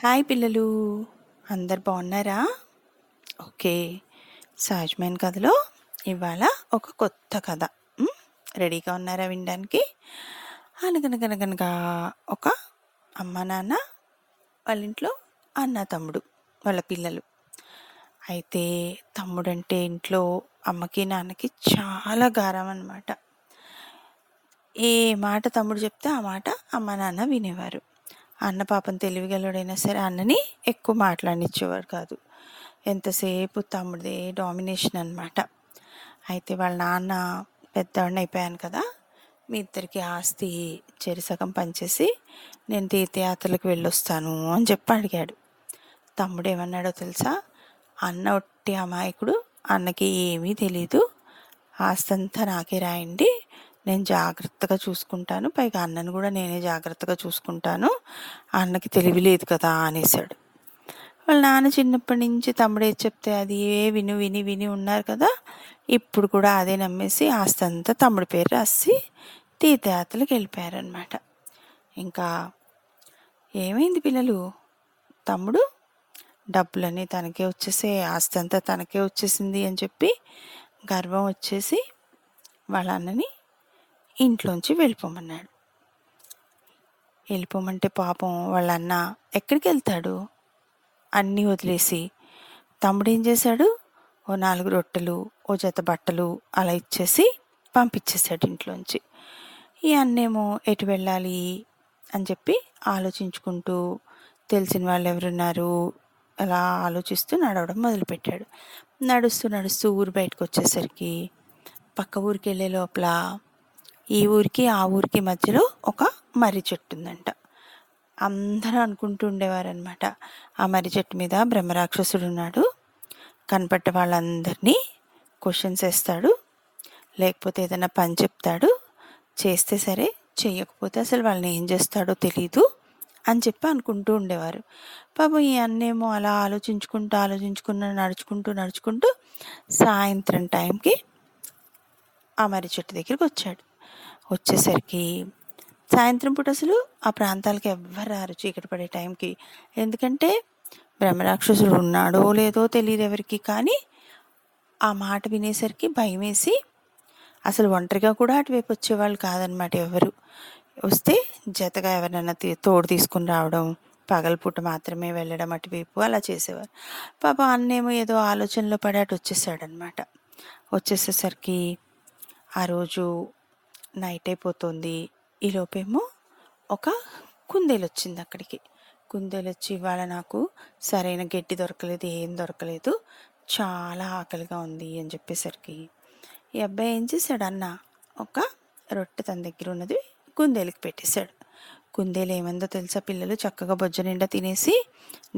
Hi పిల్లలు, అందరు బాగున్నారా? ఓకే. సహజమైన కథలో ఇవాళ ఒక కొత్త కథ. ఉమ్, రెడీగా ఉన్నారా వినడానికి? అనగనగనగనగా ఒక అమ్మ నాన్న వాళ్ళ ఇంట్లో అన్న తమ్ముడు వాళ్ళ పిల్లలు. అయితే తమ్ముడంటే ఇంట్లో అమ్మకి నాన్నకి చాలా గారం అన్నమాట. ఏ మాట తమ్ముడు చెప్తే ఆ మాట అమ్మ నాన్న వినేవారు. అన్న పాపం తెలివిగలవాడైనా సరే అన్నని ఎక్కువ మాట్లాడనిచ్చేవాడు కాదు. ఎంతసేపు తమ్ముడిదే డామినేషన్ అన్నమాట. అయితే వాళ్ళ నాన్న పెద్దవాడిని అయిపోయాను కదా, మీ ఇద్దరికి ఆస్తి చెరిసగం పంచేసి నేను తీర్థయాత్రలకు వెళ్ళొస్తాను అని చెప్పి అడిగాడు. తమ్ముడు ఏమన్నాడో తెలుసా? అన్న ఒట్టి అమాయకుడు, అన్నకి ఏమీ తెలీదు, ఆస్తి అంతా నాకే రాయండి, నేను జాగ్రత్తగా చూసుకుంటాను, పైగా అన్నను కూడా నేనే జాగ్రత్తగా చూసుకుంటాను, అన్నకి తెలివి లేదు కదా అనేసాడు. వాళ్ళ నాన్న చిన్నప్పటి నుంచి తమ్ముడు ఏది చెప్తే అది విని విని విని ఉన్నారు కదా, ఇప్పుడు కూడా అదే నమ్మేసి ఆస్తి అంతా తమ్ముడి పేరు రాసి తీర్థయాత్రలకు వెళ్ళిపోయారనమాట. ఇంకా ఏమైంది పిల్లలు? తమ్ముడు డబ్బులన్నీ తనకే వచ్చేసి ఆస్తి అంతా తనకే వచ్చేసింది అని చెప్పి గర్వం వచ్చేసి వాళ్ళ అన్నని ఇంట్లోంచి వెళ్ళిపోమన్నాడు. వెళ్ళిపోమంటే పాపం వాళ్ళ అన్న ఎక్కడికి వెళ్తాడు? అన్నీ వదిలేసి. తమ్ముడు ఏం చేశాడు? ఓ 4 రొట్టెలు, ఓ జత బట్టలు అలా ఇచ్చేసి పంపించేశాడు ఇంట్లోంచి. ఈ అన్నేమో ఎటు వెళ్ళాలి అని చెప్పి ఆలోచించుకుంటూ తెలిసిన వాళ్ళు ఎవరున్నారు అలా ఆలోచిస్తూ నడవడం మొదలుపెట్టాడు. నడుస్తూ నడుస్తూ ఊరు బయటకు వచ్చేసరికి పక్క ఊరికి వెళ్ళే లోపల ఈ ఊరికి ఆ ఊరికి మధ్యలో ఒక మర్రి చెట్టు ఉందంట. అందరూ అనుకుంటూ ఉండేవారనమాట, ఆ మర్రి చెట్టు మీద బ్రహ్మరాక్షసుడు ఉన్నాడు, కనపడ్డ వాళ్ళందరినీ క్వశ్చన్స్ వేస్తాడు, లేకపోతే ఏదైనా పని చెప్తాడు, చేస్తే సరే చెయ్యకపోతే అసలు వాళ్ళని ఏం చేస్తాడో తెలీదు అని చెప్పి అనుకుంటూ ఉండేవారు. పాపం ఈ అన్నేమో అలా ఆలోచించుకుంటూ నడుచుకుంటూ సాయంత్రం టైంకి ఆ మర్రి చెట్టు దగ్గరికి వచ్చాడు. వచ్చేసరికి సాయంత్రం పూట అసలు ఆ ప్రాంతాలకి ఎవ్వరు రారు చీకటి పడే టైంకి. ఎందుకంటే బ్రహ్మరాక్షసుడు ఉన్నాడో లేదో తెలియదు ఎవరికి, కానీ ఆ మాట వినేసరికి భయం వేసి అసలు ఒంటరిగా కూడా అటువైపు వచ్చేవాళ్ళు కాదనమాట ఎవరు. వస్తే జతగా ఎవరినైనా తోడు తీసుకుని రావడం, పగలపూట మాత్రమే వెళ్ళడం అటువైపు అలా చేసేవారు. పాపం అన్నేమో ఏదో ఆలోచనలో పడి అటు వచ్చేసాడనమాట. వచ్చేసేసరికి ఆ రోజు నైట్ అయిపోతుంది. ఈలోపేమో ఒక కుందేలు వచ్చింది అక్కడికి. కుందేలు వచ్చి ఇవాళ నాకు సరైన గడ్డి దొరకలేదు, ఏం దొరకలేదు, చాలా ఆకలిగా ఉంది అని చెప్పేసరికి ఈ అబ్బాయి ఏం చేశాడు? అన్న ఒక రొట్టె తన దగ్గర ఉన్నది కుందేలుకి పెట్టేశాడు. కుందేలు ఏమందో తెలుసా పిల్లలు? చక్కగా బొజ్జ నిండా తినేసి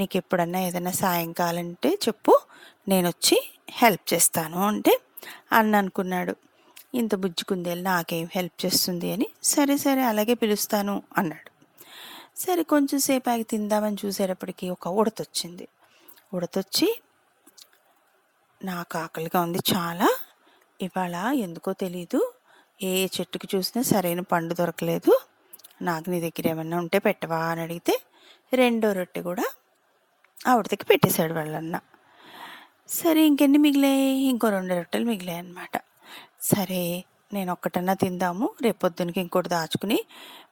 నీకు ఎప్పుడన్నా ఏదైనా సాయం కావాలంటే చెప్పు, నేను వచ్చి హెల్ప్ చేస్తాను అంటే అన్న అనుకున్నాడు, ఇంత బుజ్జి కుందేలు నాకేం హెల్ప్ చేస్తుంది అని. సరే సరే అలాగే పిలుస్తాను అన్నాడు. సరే కొంచెం సేపు ఆగి తిందామని చూసేటప్పటికి ఒక ఉడతొచ్చింది. ఉడతొచ్చి నాకు ఆకలిగా ఉంది చాలా, ఇవాళ ఎందుకో తెలీదు ఏ చెట్టుకి చూసినా సరైన పండు దొరకలేదు, నాకు నీ దగ్గర ఏమన్నా ఉంటే పెట్టవా అని అడిగితే రెండో రొట్టె కూడా ఆ ఉడతకి పెట్టేశాడు వాళ్ళన్న. సరే ఇంకెన్ని మిగిలాయి? ఇంకో 2 రొట్టెలు మిగిలాయి అన్నమాట. సరే నేను ఒక్కటన్నా తిందాము, రేపొద్దునకి ఇంకోటి దాచుకుని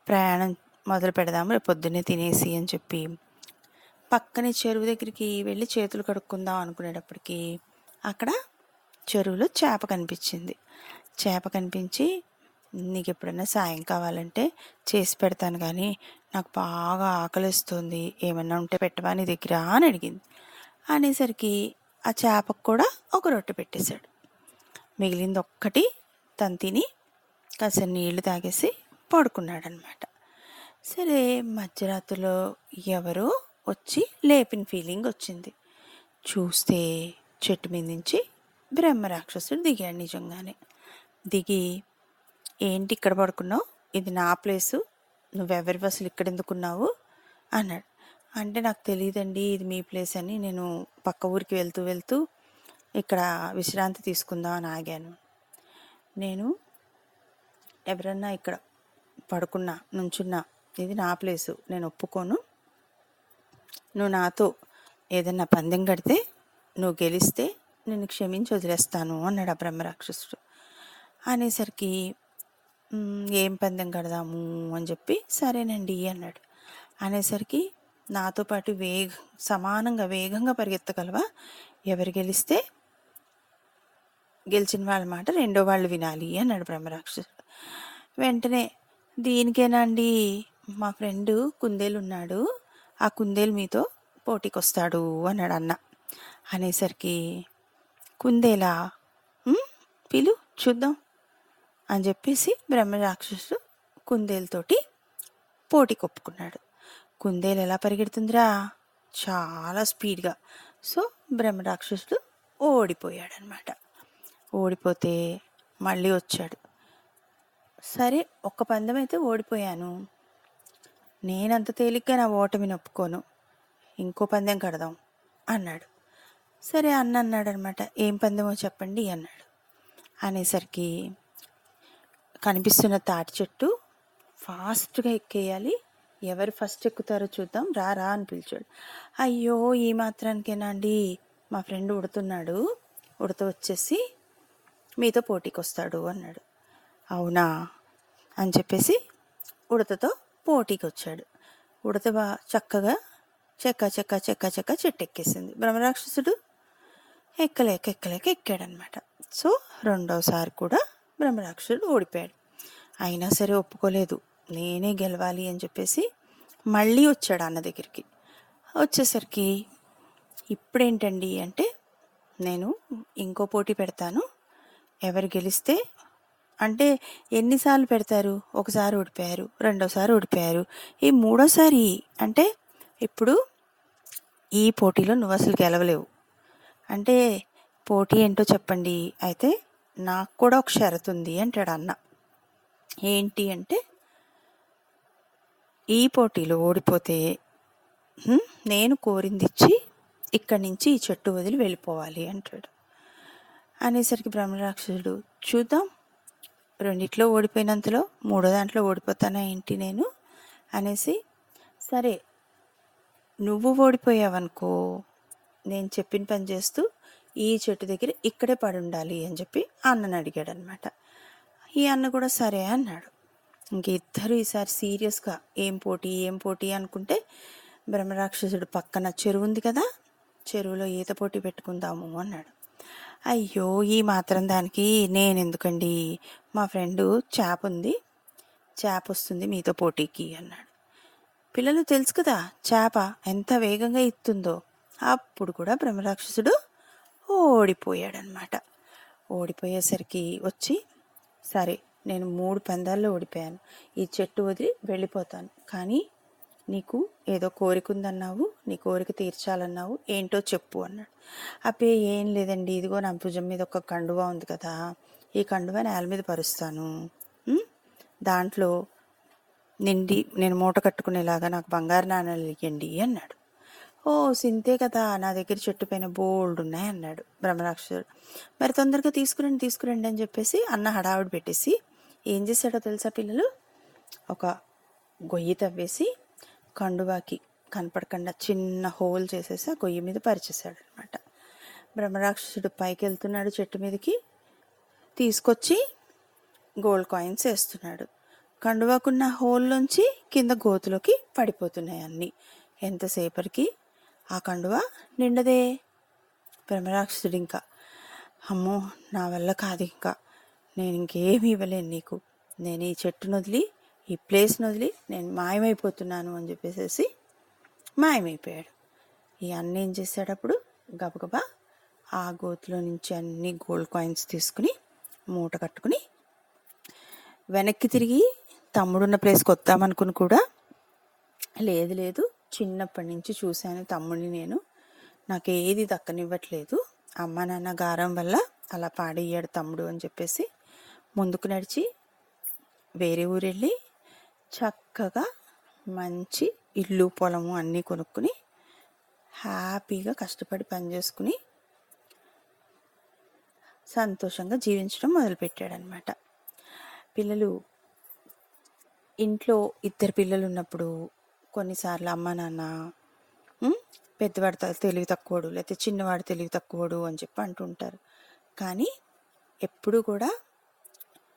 ప్రయాణం మొదలు పెడదాము, రేపొద్దున్నే తినేసి అని చెప్పి పక్కనే చెరువు దగ్గరికి వెళ్ళి చేతులు కడుక్కుందాం అనుకునేటప్పటికి అక్కడ చెరువులో చేప కనిపించింది. చేప కనిపించి నీకు ఎప్పుడైనా సాయం కావాలంటే చేసి పెడతాను, కానీ నాకు బాగా ఆకలిస్తుంది, ఏమన్నా ఉంటే పెట్టవా నీ దగ్గర అని అడిగింది. అనేసరికి ఆ చేపకు కూడా ఒక రొట్టె పెట్టేశాడు. మిగిలింది ఒక్కటి తను తిని కాస్త నీళ్లు తాగేసి పడుకున్నాడనమాట. సరే మధ్యరాత్రిలో ఎవరో వచ్చి లేపిన ఫీలింగ్ వచ్చింది. చూస్తే చెట్టు మీద నుంచి బ్రహ్మరాక్షసుడు దిగాడు. నిజంగానే దిగి, ఏంటి ఇక్కడ పడుకున్నావు, ఇది నా ప్లేసు, నువ్వెవరివి అసలు ఇక్కడ ఎందుకున్నావు అన్నాడు. అంటే నాకు తెలియదండి ఇది మీ ప్లేస్ అని, నేను పక్క ఊరికి వెళ్తూ వెళ్తూ ఇక్కడ విశ్రాంతి తీసుకుందాం అని ఆగాను. నేను ఎవరన్నా ఇక్కడ పడుకున్నా నుంచున్నా ఇది నా ప్లేసు, నేను ఒప్పుకోను, నువ్వు నాతో ఏదన్నా పందెం కడితే నువ్వు గెలిస్తే నిన్ను క్షమించి వదిలేస్తాను అన్నాడు ఆ బ్రహ్మరాక్షసుడు. అనేసరికి ఏం పందెం కడదాము అని చెప్పి సరేనండి అన్నాడు. అనేసరికి నాతో పాటు సమానంగా వేగంగా పరిగెత్తగలవా, ఎవరు గెలిస్తే గెలిచిన వాళ్ళ మాట రెండో వాళ్ళు వినాలి అన్నాడు బ్రహ్మరాక్షసుడు. వెంటనే దీనికేనా అండి, మా ఫ్రెండు కుందేలు ఉన్నాడు, ఆ కుందేలు మీతో పోటీకి వస్తాడు అన్నాడు అన్న. అనేసరికి కుందేలా, పిలు చూద్దాం అని చెప్పేసి బ్రహ్మరాక్షసుడు కుందేలుతోటి పోటీకి ఒప్పుకున్నాడు. కుందేలు ఎలా పరిగెడుతుందిరా, చాలా స్పీడ్గా. సో బ్రహ్మరాక్షసుడు ఓడిపోయాడనమాట. ఓడిపోతే మళ్ళీ వచ్చాడు. సరే, ఒక్క పందెం అయితే ఓడిపోయాను, నేనంత తేలిగ్గా నా ఓటమిని ఒప్పుకోను, ఇంకో పందెం కడదాం అన్నాడు. సరే అన్న అన్నాడు అనమాట, ఏం పందెమో చెప్పండి అన్నాడు. అనేసరికి కనిపిస్తున్న తాటి చెట్టు ఫాస్ట్గా ఎక్కేయాలి, ఎవరు ఫస్ట్ ఎక్కుతారో చూద్దాం, రా రా అని పిలిచాడు. అయ్యో ఈ మాత్రానికేనా అండి, మా ఫ్రెండ్ ఉడుతున్నాడు, ఉడత వచ్చేసి మీతో పోటీకి వస్తాడు అన్నాడు. అవునా అని చెప్పేసి ఉడతతో పోటీకి వచ్చాడు. ఉడత చక్కగా చెక్క చెక్క చెక్క చెక్క చెట్టు ఎక్కేసింది. బ్రహ్మరాక్షసుడు ఎక్కలేక ఎక్కాడనమాట. సో రెండోసారి కూడా బ్రహ్మరాక్షసుడు ఓడిపోయాడు. అయినా సరే ఒప్పుకోలేదు, నేనే గెలవాలి అని చెప్పేసి మళ్ళీ వచ్చాడు అన్న దగ్గరికి. వచ్చేసరికి ఇప్పుడేంటండి అంటే, నేను ఇంకో పోటీ పెడతాను, ఎవరు గెలిస్తే, అంటే ఎన్నిసార్లు పెడతారు, ఒకసారి ఓడిపోయారు, రెండోసారి ఓడిపోయారు, ఈ మూడోసారి అంటే ఇప్పుడు ఈ పోటీలో నువ్వు అసలు గెలవలేవు, అంటే పోటీ ఏంటో చెప్పండి, అయితే నాకు కూడా ఒక షరతు ఉంది అంటాడు అన్న. ఏంటి అంటే, ఈ పోటీలో ఓడిపోతే నేను కోరిందిచ్చి ఇక్కడి నుంచి ఈ చెట్టు వదిలి వెళ్ళిపోవాలి అంటాడు. అనేసరికి బ్రహ్మరాక్షసుడు చూద్దాం, రెండిట్లో ఓడిపోయినంతలో మూడో దాంట్లో ఓడిపోతానా ఏంటి నేను అనేసి, సరే నువ్వు ఓడిపోయావనుకో, నేను చెప్పిన పని చేస్తూ ఈ చెట్టు దగ్గర ఇక్కడే పడి ఉండాలి అని చెప్పి అన్నని అడిగాడు అనమాట. ఈ అన్న కూడా సరే అన్నాడు. ఇంక ఇద్దరు ఈసారి సీరియస్గా ఏం పోటీ అనుకుంటే, బ్రహ్మరాక్షసుడు పక్కన చెరువు ఉంది కదా, చెరువులో ఈత పోటీ పెట్టుకుందాము అన్నాడు. అయ్యో ఈ మాత్రం దానికి నేను ఎందుకండి, మా ఫ్రెండు చేప ఉంది, చేప వస్తుంది మీతో పోటీకి అన్నాడు. పిల్లలు తెలుసు కదా చేప ఎంత వేగంగా ఇస్తుందో. అప్పుడు కూడా బ్రహ్మరాక్షసుడు ఓడిపోయాడనమాట. ఓడిపోయేసరికి వచ్చి, సరే నేను 3 పందాల్లో ఓడిపోయాను, ఈ చెట్టు వదిలి వెళ్ళిపోతాను, కానీ నీకు ఏదో కోరిక ఉందన్నావు, నీ కోరిక తీర్చాలన్నావు, ఏంటో చెప్పు అన్నాడు. అప్పే ఏం లేదండి, ఇదిగో నా భుజం మీద ఒక కండువా ఉంది కదా, ఈ కండువా నేల మీద పరుస్తాను, దాంట్లో నిండి నేను మూట కట్టుకునేలాగా నాకు బంగారు నాణాలు ఇవ్వండి అన్నాడు. ఓ సింతే కదా, నా దగ్గర చెట్టు పైన బోల్డ్ ఉన్నాయి అన్నాడు బ్రహ్మరాక్షసుడు. మరి తొందరగా తీసుకురండి అని చెప్పేసి అన్న హడావుడి పెట్టేసి ఏం చేశాడో తెలుసా పిల్లలు, ఒక గొయ్యి తవ్వేసి కండువాకి కనపడకుండా చిన్న హోల్ చేసేసి ఆ గొయ్యి మీద పరిచేశాడు అనమాట. బ్రహ్మరాక్షసుడు పైకి వెళ్తున్నాడు, చెట్టు మీదకి తీసుకొచ్చి గోల్డ్ కాయిన్స్ వేస్తున్నాడు. కండువాకున్న హోల్లోంచి కింద గోతులోకి పడిపోతున్నాయి అన్నీ. ఎంతసేపటికి ఆ కండువా నిండదే. బ్రహ్మరాక్షసుడు ఇంకా, అమ్మో నా వల్ల కాదు, ఇంకా నేను ఇంకేమీ ఇవ్వలేను నీకు, నేను ఈ చెట్టును వదిలి ఈ ప్లేస్ను వదిలి నేను మాయమైపోతున్నాను అని చెప్పేసి మాయమైపోయాడు. ఈ అన్న ఏం చేశాడప్పుడు, గబగబా ఆ గోతులో నుంచి అన్ని గోల్డ్ కాయిన్స్ తీసుకుని మూట కట్టుకుని వెనక్కి తిరిగి తమ్ముడున్న ప్లేస్కి వద్దామనుకుని కూడా, లేదు చిన్నప్పటి నుంచి చూశాను తమ్ముడిని నేను, నాకు ఏది దక్కనివ్వట్లేదు, అమ్మ నాన్న గారం వల్ల అలా పాడయ్యాడు తమ్ముడు అని చెప్పేసి ముందుకు నడిచి వేరే ఊరు వెళ్ళి చక్కగా మంచి ఇల్లు పొలము అన్నీ కొనుక్కుని హ్యాపీగా కష్టపడి పని చేసుకుని సంతోషంగా జీవించడం మొదలుపెట్టాడనమాట. పిల్లలు, ఇంట్లో 2 పిల్లలు ఉన్నప్పుడు కొన్నిసార్లు అమ్మ నాన్న ఉమ్, పెద్దవాడు తెలివి తక్కువడు, లేకపోతే చిన్నవాడు తెలివి తక్కువడు అని చెప్పి అంటుంటారు. కానీ ఎప్పుడు కూడా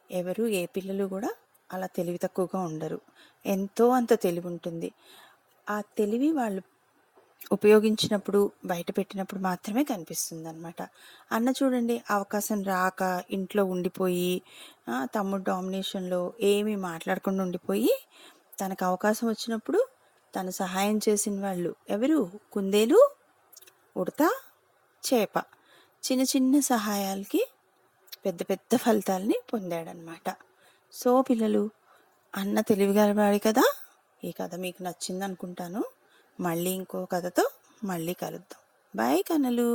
ఎవరు ఏ పిల్లలు కూడా అలా తెలివి తక్కువగా ఉండరు. ఎంతో అంత తెలివి ఉంటుంది. ఆ తెలివి వాళ్ళు ఉపయోగించినప్పుడు, బయట పెట్టినప్పుడు మాత్రమే కనిపిస్తుంది అనమాట. అన్న చూడండి, అవకాశం రాక ఇంట్లో ఉండిపోయి తమ్ముడు డామినేషన్లో ఏమీ మాట్లాడకుండా ఉండిపోయి, తనకు అవకాశం వచ్చినప్పుడు తను సహాయం చేసిన వాళ్ళు ఎవరు? కుందేలు, ఉడత, చేప. చిన్న చిన్న సహాయాలకి పెద్ద పెద్ద ఫలితాలని పొందాడనమాట. సో పిల్లలు, అన్న తెలివిగలవాడు కదా. ఈ కథ మీకు నచ్చింది అనుకుంటాను. మళ్ళీ ఇంకో కథతో మళ్ళీ కలుద్దాం. బాయ్ కన్నలు.